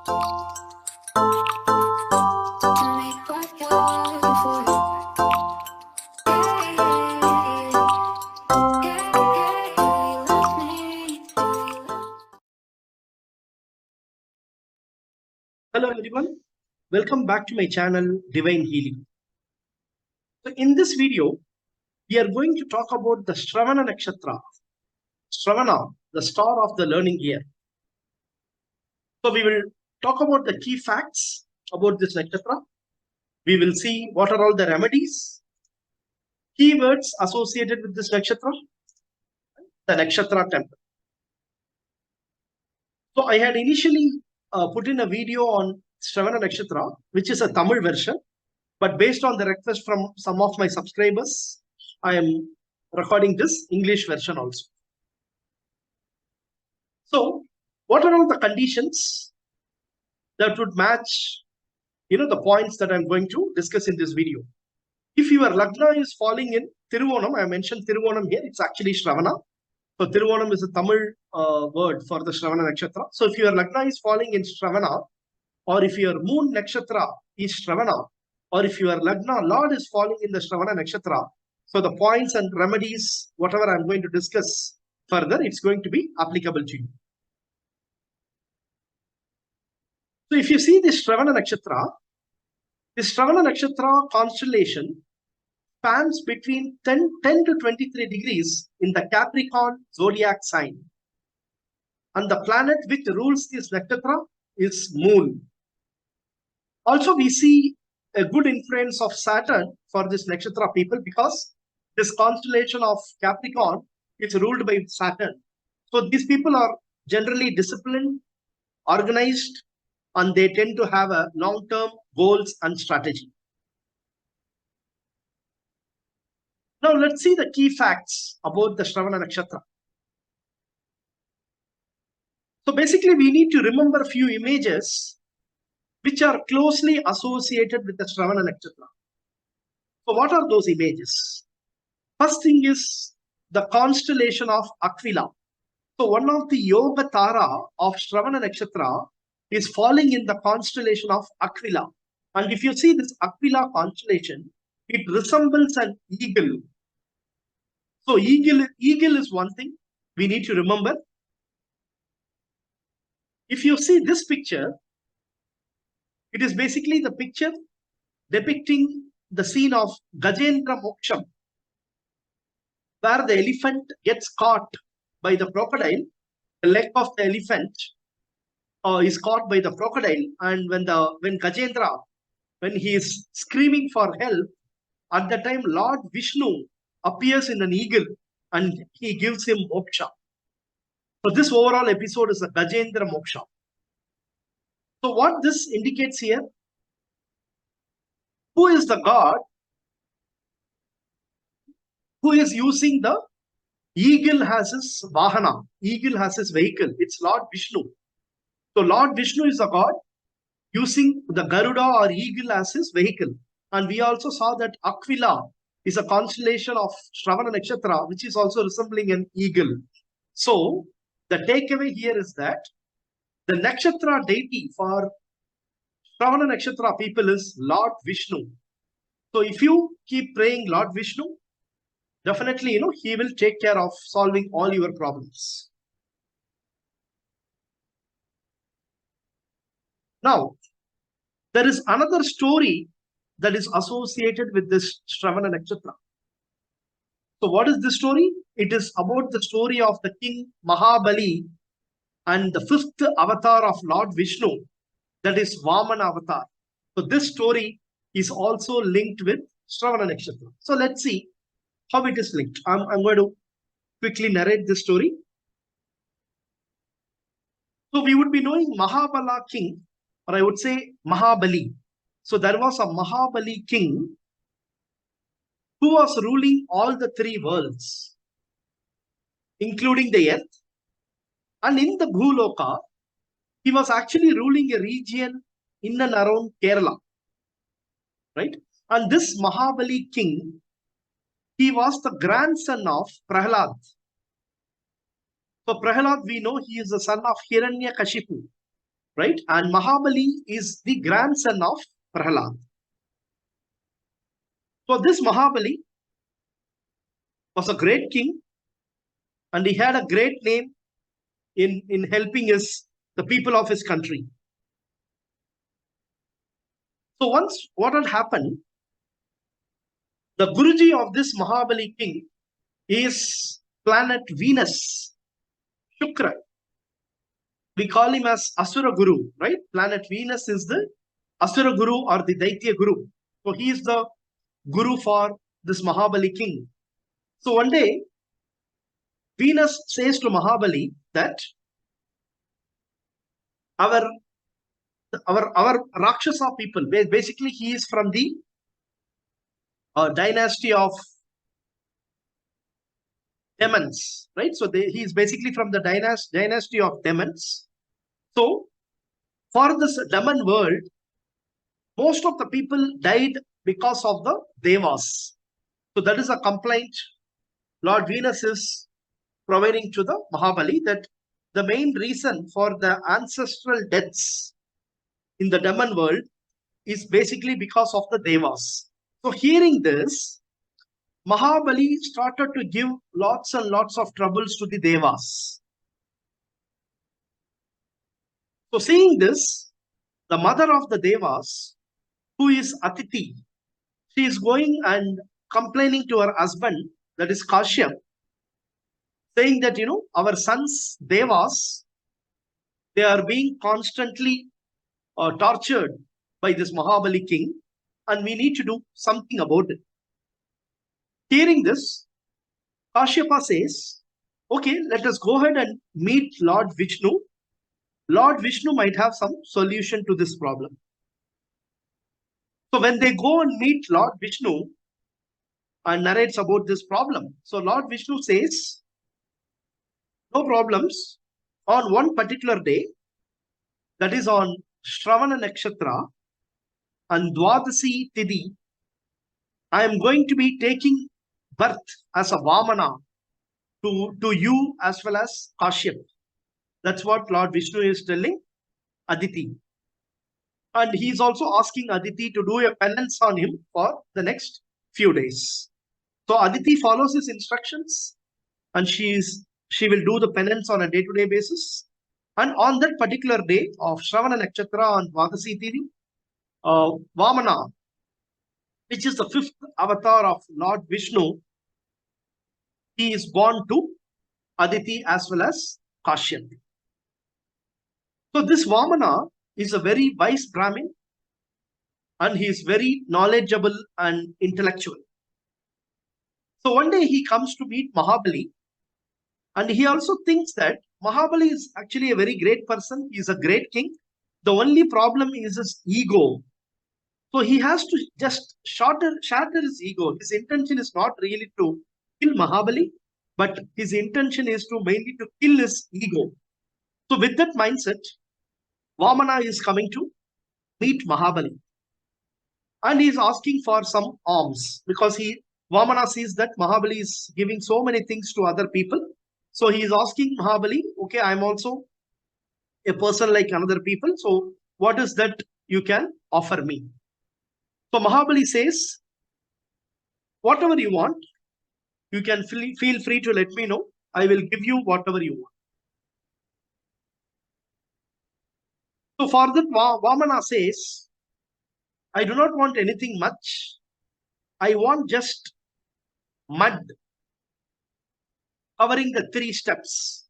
Hello everyone, welcome back to my channel Divine Healing. So in this video, we are going to talk about the Shravana Nakshatra. Shravana, the star of the learning year. So we will talk about the key facts about this nakshatra. We will see what are all the remedies, keywords associated with this nakshatra, the nakshatra temple. So I had initially put in a video on Shravana Nakshatra, which is a Tamil version. But based on the request from some of my subscribers, I am recording this English version also. So, what are all the conditions that would match, the points that I'm going to discuss in this video? If your Lagna is falling in thiruvonam, I mentioned thiruvonam here, it's actually Shravana. So, thiruvonam is a Tamil word for the Shravana Nakshatra. So, if your Lagna is falling in Shravana, or if your moon Nakshatra is Shravana, or if your Lagna Lord is falling in the Shravana Nakshatra, so the points and remedies, whatever I'm going to discuss further, it's going to be applicable to you. So if you see this Shravana Nakshatra constellation spans between 10 to 23 degrees in the Capricorn zodiac sign. And the planet which rules this nakshatra is Moon. Also, we see a good influence of Saturn for this nakshatra people because this constellation of Capricorn is ruled by Saturn. So these people are generally disciplined, organized, and they tend to have a long-term goals and strategy. Now let's see the key facts about the Shravana Nakshatra. So basically we need to remember a few images which are closely associated with the Shravana Nakshatra. So what are those images? First thing is the constellation of Aquila. So one of the Yoga Tara of Shravana Nakshatra is falling in the constellation of Aquila. And if you see this Aquila constellation, it resembles an eagle. So eagle is one thing we need to remember. If you see this picture, it is basically the picture depicting the scene of Gajendra Moksham, where the elephant gets caught by the crocodile. The leg of the elephant is caught by the crocodile, and when Gajendra, when he is screaming for help, at the time Lord Vishnu appears in an eagle and he gives him moksha. So this overall episode is a Gajendra Moksha. So what this indicates here, who is the god who is using the eagle as his vahana, eagle as his vehicle? It's Lord Vishnu. So Lord Vishnu is the god using the Garuda or eagle as his vehicle. And we also saw that Aquila is a constellation of Shravana Nakshatra, which is also resembling an eagle. So the takeaway here is that the Nakshatra deity for Shravana Nakshatra people is Lord Vishnu. So if you keep praying Lord Vishnu, definitely, he will take care of solving all your problems. Now, there is another story that is associated with this Shravana Nakshatra. So what is this story? It is about the story of the king Mahabali and the 5th avatar of Lord Vishnu, that is Vamana Avatar. So this story is also linked with Shravana Nakshatra. So let's see how it is linked. I'm going to quickly narrate this story. So we would be knowing Mahabala king, or I would say Mahabali. So there was a Mahabali king who was ruling all the 3 worlds, including the earth. And in the Bhuloka, he was actually ruling a region in and around Kerala. Right? And this Mahabali king, he was the grandson of Prahlad. So Prahlad, we know he is the son of Hiranyakashipu. right? And Mahabali is the grandson of Prahlad. So this Mahabali was a great king, and he had a great name in helping the people of his country. So once what had happened, the Guruji of this Mahabali king is planet Venus, Shukra. We call him as Asura Guru, right? Planet Venus is the Asura Guru or the Daitya Guru. So he is the Guru for this Mahabali king. So one day, Venus says to Mahabali that our Rakshasa people, basically he is from the dynasty of demons, right? So he is basically from the dynasty of demons. So for this demon world, most of the people died because of the devas. So that is a complaint Lord Venus is providing to the Mahabali, that the main reason for the ancestral deaths in the demon world is basically because of the devas. So hearing this, Mahabali started to give lots and lots of troubles to the devas. So seeing this, the mother of the devas, who is Atiti, she is going and complaining to her husband, that is Kashyap, saying that, our sons, devas, they are being constantly tortured by this Mahabali king, and we need to do something about it. Hearing this, Kashyapa says, okay, let us go ahead and meet Lord Vishnu. Lord Vishnu might have some solution to this problem. So when they go and meet Lord Vishnu and narrates about this problem, so Lord Vishnu says, no problems. On one particular day, that is on Shravana Nakshatra and Dwadasi Tidhi, I am going to be taking birth as a Vamana to you as well as Kashyap. That's what Lord Vishnu is telling Aditi. And he is also asking Aditi to do a penance on him for the next few days. So Aditi follows his instructions, and she will do the penance on a day-to-day basis. And on that particular day of Shravana Nakshatra on Dwadasi Tidhi, Vamana, which is the fifth avatar of Lord Vishnu, he is born to Aditi as well as Kashyap. So this Vamana is a very wise Brahmin, and he is very knowledgeable and intellectual. So one day he comes to meet Mahabali, and he also thinks that Mahabali is actually a very great person. He is a great king. The only problem is his ego. So he has to just shatter his ego. His intention is not really to kill Mahabali, but his intention is to mainly to kill his ego. So with that mindset, Vamana is coming to meet Mahabali. And he is asking for some alms, because Vamana sees that Mahabali is giving so many things to other people. So he is asking Mahabali, okay, I am also a person like another people. So what is that you can offer me? So Mahabali says, whatever you want, you can feel free to let me know. I will give you whatever you want. So for that, Vamana says, I do not want anything much. I want just mud covering the 3 steps.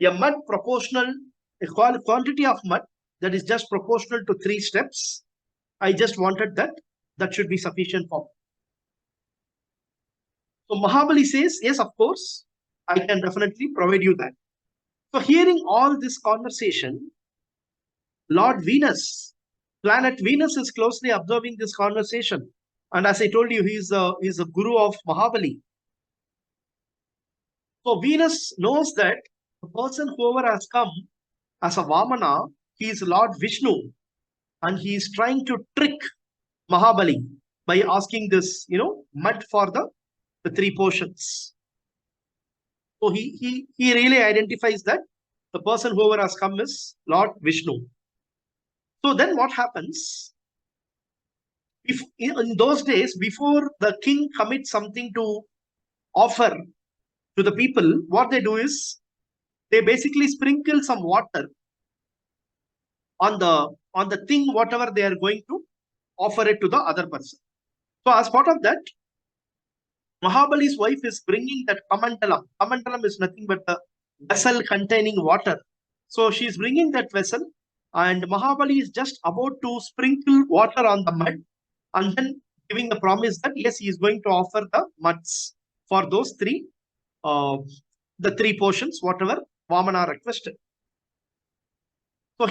A mud proportional, a quantity of mud that is just proportional to 3 steps. I just wanted that. That should be sufficient for me. So Mahabali says, yes, of course, I can definitely provide you that. So hearing all this conversation, Lord Venus, planet Venus, is closely observing this conversation. And as I told you, he is a guru of Mahabali. So Venus knows that the person whoever has come as a Vamana, he is Lord Vishnu. And he is trying to trick Mahabali by asking this, mud for the 3 portions. So he really identifies that The person whoever has come is Lord Vishnu. So then what happens? If in those days, before the king commits something to offer to the people, what they do is they basically sprinkle some water on the thing, whatever they are going to offer it to the other person. So as part of that, Mahabali's wife is bringing that kamandalam. Kamandalam is nothing but a vessel containing water. So she is bringing that vessel, and Mahabali is just about to sprinkle water on the mud, and then giving the promise that yes, he is going to offer the muds for those the three portions, whatever Vamana requested. So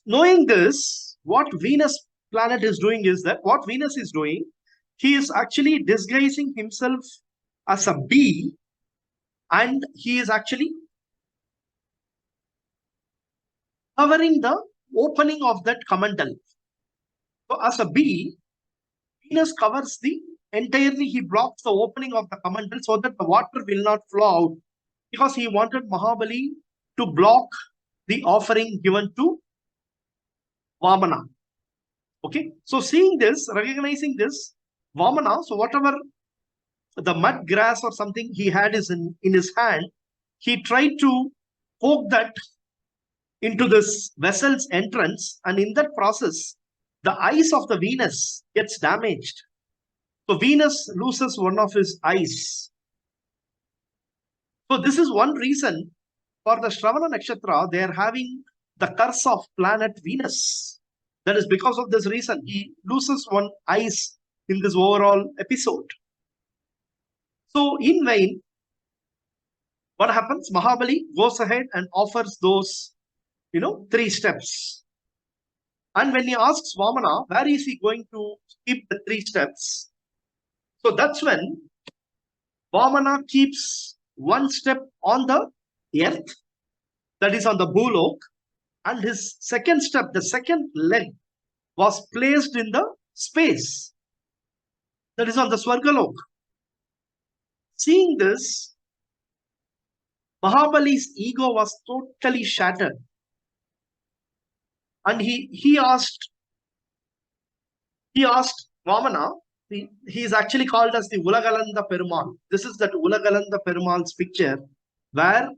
knowing this, what Venus planet is doing is that what Venus is doing, he is actually disguising himself as a bee, and he is actually covering the opening of that kamandal. So as a bee, Venus covers the entirely, he blocks the opening of the kamandal so that the water will not flow out, because he wanted Mahabali to block the offering given to Vamana. Okay, so seeing this, recognizing this, Vamana, so whatever the mud grass or something he had is in his hand, he tried to poke that into this vessel's entrance, and in that process, the eyes of the Venus gets damaged. So Venus loses one of his eyes. So this is one reason for the Shravana Nakshatra, they are having the curse of planet Venus. That is because of this reason. He loses one eyes in this overall episode. So in vain, what happens? Mahabali goes ahead and offers those, 3 steps. And when he asks Vamana, where is he going to keep the 3 steps? So that's when Vamana keeps 1 step on the earth, that is on the Bhulok, and his second step, the second leg, was placed in the space, that is on the Swargalok. Seeing this, Mahabali's ego was totally shattered. And he asked Vamana, he is actually called as the Ulagalanda Perumal. This is that Ulagalanda Perumal's picture, where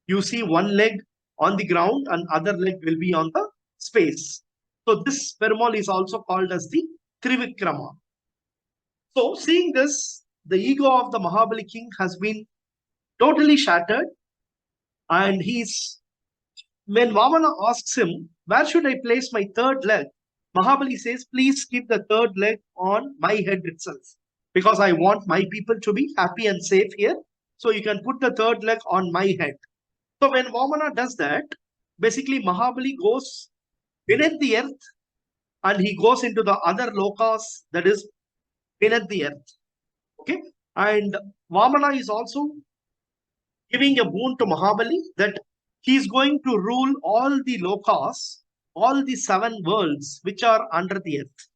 you see one leg on the ground and other leg will be on the space. So this Perumal is also called as the Trivikrama. So seeing this, the ego of the Mahabali king has been totally shattered, and when Vamana asks him, where should I place my 3rd leg? Mahabali says, please keep the 3rd leg on my head itself, because I want my people to be happy and safe here. So you can put the 3rd leg on my head. So when Vamana does that, basically Mahabali goes beneath the earth, and he goes into the other lokas, that is beneath the earth. Okay, and Vamana is also giving a boon to Mahabali that he is going to rule all the lokas, all the 7 worlds which are under the earth.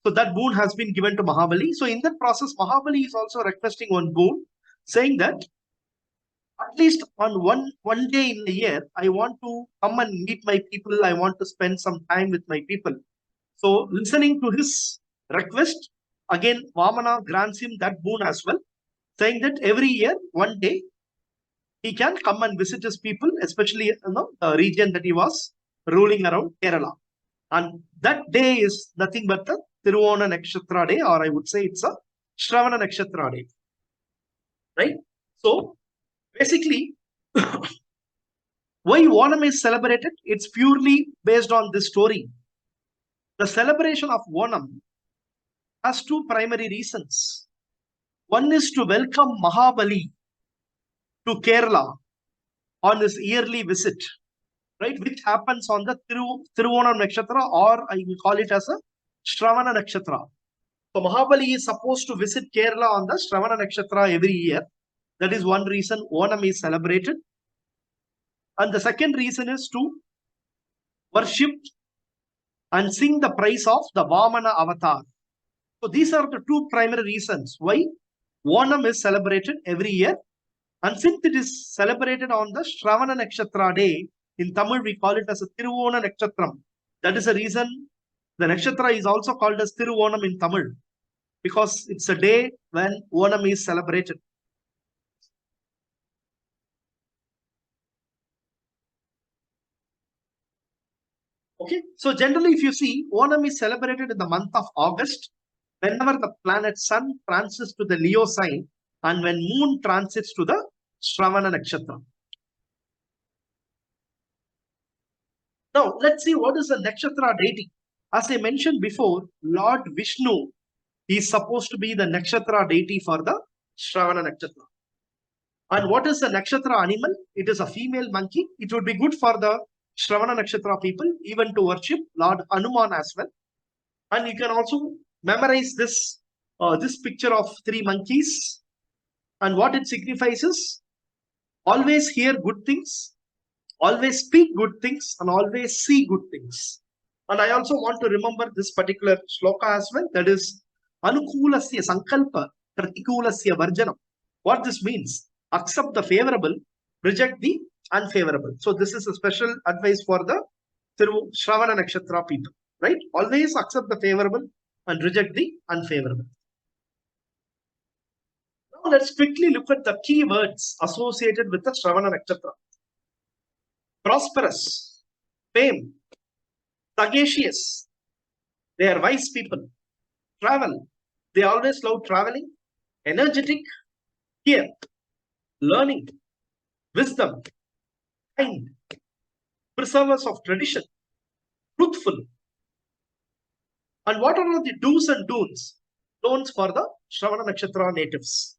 So that boon has been given to Mahabali. So in that process, Mahabali is also requesting one boon, saying that at least on one day in a year, I want to come and meet my people. I want to spend some time with my people. So listening to his request, again, Vamana grants him that boon as well, saying that every year, one day, he can come and visit his people, especially the region that he was ruling around Kerala. And that day is nothing but the Thiruvonam Nakshatra day, or I would say it's a Shravana Nakshatra day. Right? So basically, why Onam is celebrated? It's purely based on this story. The celebration of Onam has 2 primary reasons. One is to welcome Mahabali to Kerala on his yearly visit, right, which happens on the Thiruvonam Nakshatra, or I will call it as a Shravana Nakshatra. So Mahabali is supposed to visit Kerala on the Shravana Nakshatra every year. That is one reason Onam is celebrated. And the second reason is to worship and sing the praise of the Vamana Avatar. So these are the 2 primary reasons why Onam is celebrated every year. And since it is celebrated on the Shravana Nakshatra day, in Tamil we call it as a Thiruvona Nakshatram. That is the reason the Nakshatra is also called as thiruvonam in Tamil, because it's a day when Onam is celebrated. Okay, so generally if you see, Onam is celebrated in the month of August, whenever the planet Sun transits to the Leo sign and when Moon transits to the Shravana Nakshatra. Now, let's see what is the Nakshatra deity. As I mentioned before, Lord Vishnu is supposed to be the Nakshatra deity for the Shravana Nakshatra. And what is the Nakshatra animal? It is a female monkey. It would be good for the Shravana Nakshatra people even to worship Lord Hanuman as well. And you can also memorize this, this picture of three monkeys. And what it signifies is always hear good things, always speak good things, and always see good things. And I also want to remember this particular shloka as well. That is Anukulasya Sankalpa Pratikulasya Varjanam. What this means? Accept the favorable, reject the unfavorable. So this is a special advice for the Shravana Nakshatra people, right? Always accept the favorable and reject the unfavorable. Now let's quickly look at the key words associated with the Shravana Nakshatra. Prosperous, fame, sagacious, they are wise people. Travel, they always love traveling. Energetic, care, learning, wisdom, kind, preservers of tradition, truthful. And what are the do's and don'ts for the Shravana Nakshatra natives?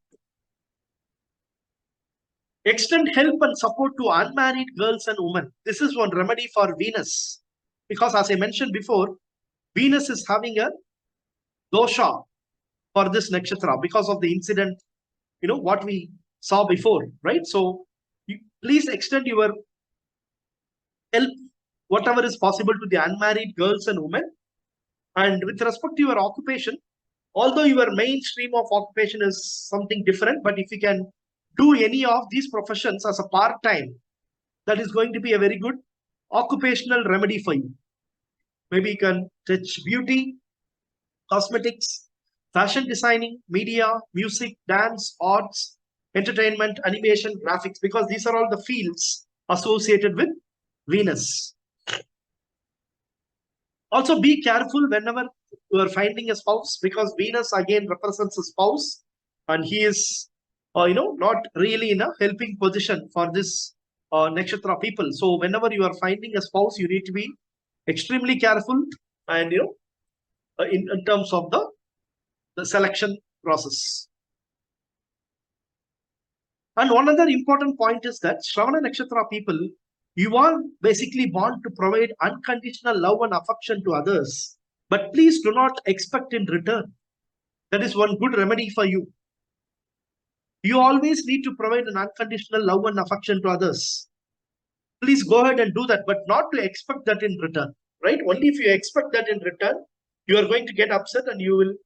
Extend help and support to unmarried girls and women. This is one remedy for Venus. Because as I mentioned before, Venus is having a dosha for this nakshatra because of the incident, what we saw before, right? So please extend your help, whatever is possible, to the unmarried girls and women. And with respect to your occupation, although your mainstream of occupation is something different, but if you can do any of these professions as a part-time, that is going to be a very good occupational remedy for you. Maybe you can touch beauty, cosmetics, fashion designing, media, music, dance, arts, entertainment, animation, graphics, because these are all the fields associated with Venus. Also be careful whenever you are finding a spouse, because Venus again represents a spouse and he is not really in a helping position for this nakshatra people. So whenever you are finding a spouse, you need to be extremely careful and in terms of the selection process. And one other important point is that Shravana Nakshatra people, you are basically born to provide unconditional love and affection to others, but please do not expect in return. That is one good remedy for you. You always need to provide an unconditional love and affection to others. Please go ahead and do that, but not to expect that in return, right? Only if you expect that in return, you are going to get upset and you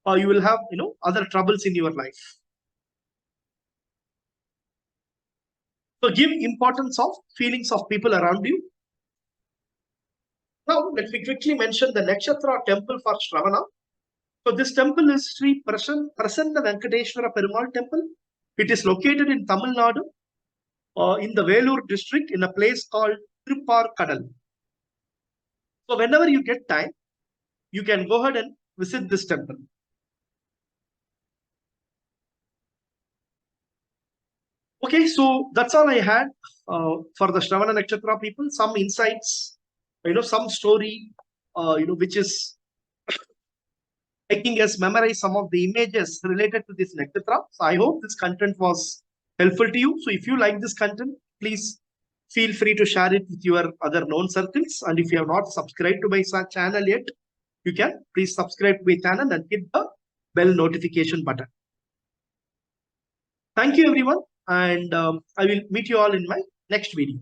will have other troubles in your life. So give importance of feelings of people around you. Now let me quickly mention the Nakshatra temple for Shravana. So this temple is Sri Prasanna Venkateshwara Perumal temple. It is located in Tamil Nadu, in the Vellore district, in a place called Kadal. So whenever you get time, you can go ahead and visit this temple. Okay, so that's all I had for the Shravana Nakshatra people. Some insights, some story, which is making us memorize some of the images related to this nakshatra. So I hope this content was helpful to you. So if you like this content, please feel free to share it with your other known circles. And if you have not subscribed to my channel yet, you can please subscribe to my channel and hit the bell notification button. Thank you, everyone. And I will meet you all in my next video.